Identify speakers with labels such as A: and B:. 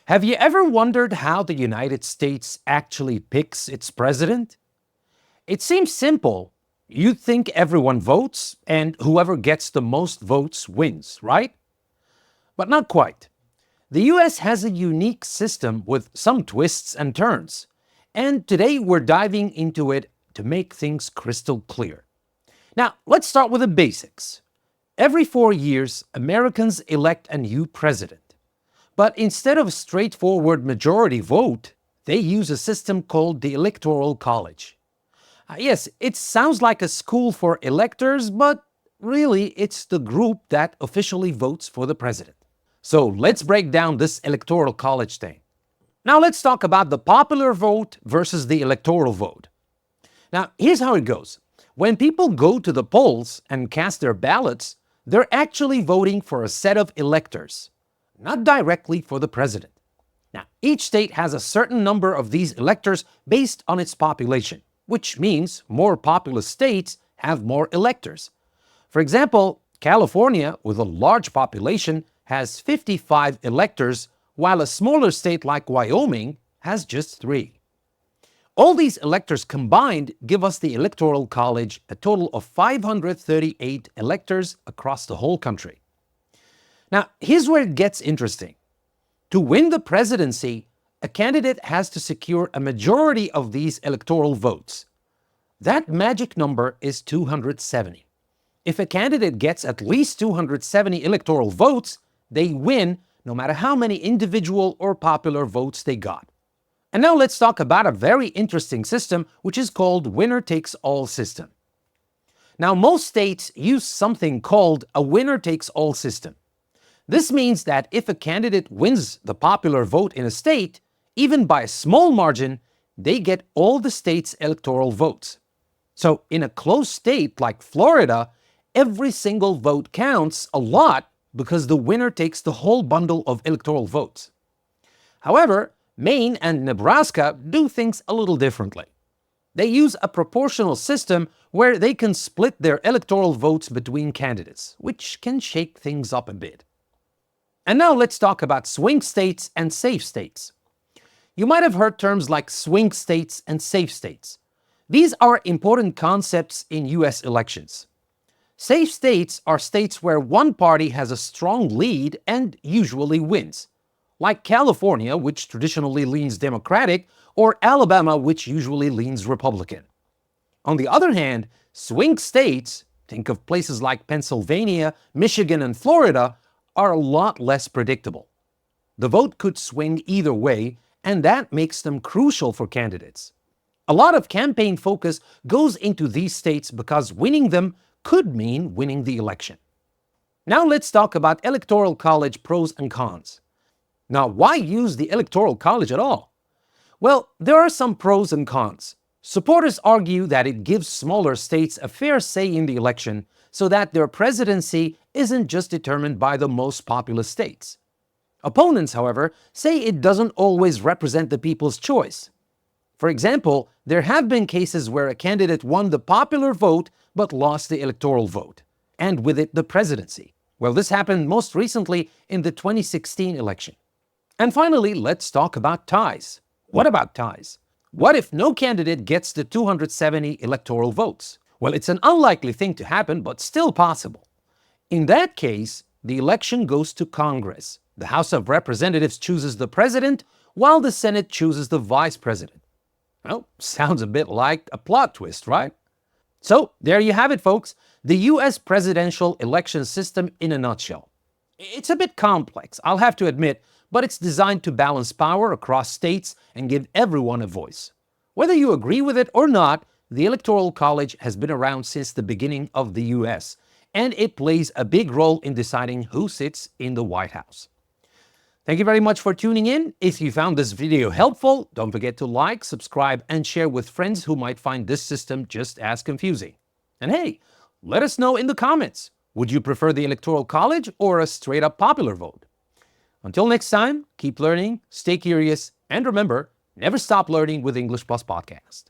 A: Have you ever wondered how the United States actually picks its president? It seems simple. You'd think everyone votes, and whoever gets the most votes wins, right? But not quite. The US has a unique system with some twists and turns, and today we're diving into it to make things crystal clear. Now, let's start with the basics. Every 4 years, Americans elect a new president. But instead of a straightforward majority vote, they use a system called the Electoral College. Yes, it sounds like a school for electors, but really it's the group that officially votes for the president. So let's break down this Electoral College thing. Now let's talk about the popular vote versus the electoral vote. Now here's how it goes. When people go to the polls and cast their ballots, they're actually voting for a set of electors, not directly for the president. Now, each state has a certain number of these electors based on its population, which means more populous states have more electors. For example, California, with a large population, has 55 electors, while a smaller state like Wyoming has just 3. All these electors combined give us the Electoral College a total of 538 electors across the whole country. Now, here's where it gets interesting. To win the presidency, a candidate has to secure a majority of these electoral votes. That magic number is 270. If a candidate gets at least 270 electoral votes, they win no matter how many individual or popular votes they got. And now let's talk about a very interesting system which is called winner-takes-all system. Now, most states use something called a winner-takes-all system. This means that if a candidate wins the popular vote in a state, even by a small margin, they get all the state's electoral votes. So in a close state like Florida, every single vote counts a lot because the winner takes the whole bundle of electoral votes. However, Maine and Nebraska do things a little differently. They use a proportional system where they can split their electoral votes between candidates, which can shake things up a bit. And now let's talk about swing states and safe states. You might have heard terms like swing states and safe states. These are important concepts in US elections. Safe states are states where one party has a strong lead and usually wins, like California, which traditionally leans Democratic, or Alabama, which usually leans Republican. On the other hand, swing states, think of places like Pennsylvania, Michigan, and Florida, are a lot less predictable. The vote could swing either way, and that makes them crucial for candidates. A lot of campaign focus goes into these states because winning them could mean winning the election. Now let's talk about Electoral College pros and cons. Now, why use the Electoral College at all? Well, there are some pros and cons. Supporters argue that it gives smaller states a fair say in the election so that their presidency isn't just determined by the most populous states. Opponents, however, say it doesn't always represent the people's choice. For example, there have been cases where a candidate won the popular vote but lost the electoral vote, and with it the presidency. Well, this happened most recently in the 2016 election. And finally, let's talk about ties. What about ties? What if no candidate gets the 270 electoral votes? Well, it's an unlikely thing to happen, but still possible. In that case, the election goes to Congress. The House of Representatives chooses the president, while the Senate chooses the vice president. Well, sounds a bit like a plot twist, right? So, there you have it, folks. The US presidential election system in a nutshell. It's a bit complex, I'll have to admit, but it's designed to balance power across states and give everyone a voice. Whether you agree with it or not, the Electoral College has been around since the beginning of the US, and it plays a big role in deciding who sits in the White House. Thank you very much for tuning in. If you found this video helpful, don't forget to like, subscribe, and share with friends who might find this system just as confusing. And hey, let us know in the comments. Would you prefer the Electoral College or a straight-up popular vote? Until next time, keep learning, stay curious, and remember, never stop learning with English Plus Podcast.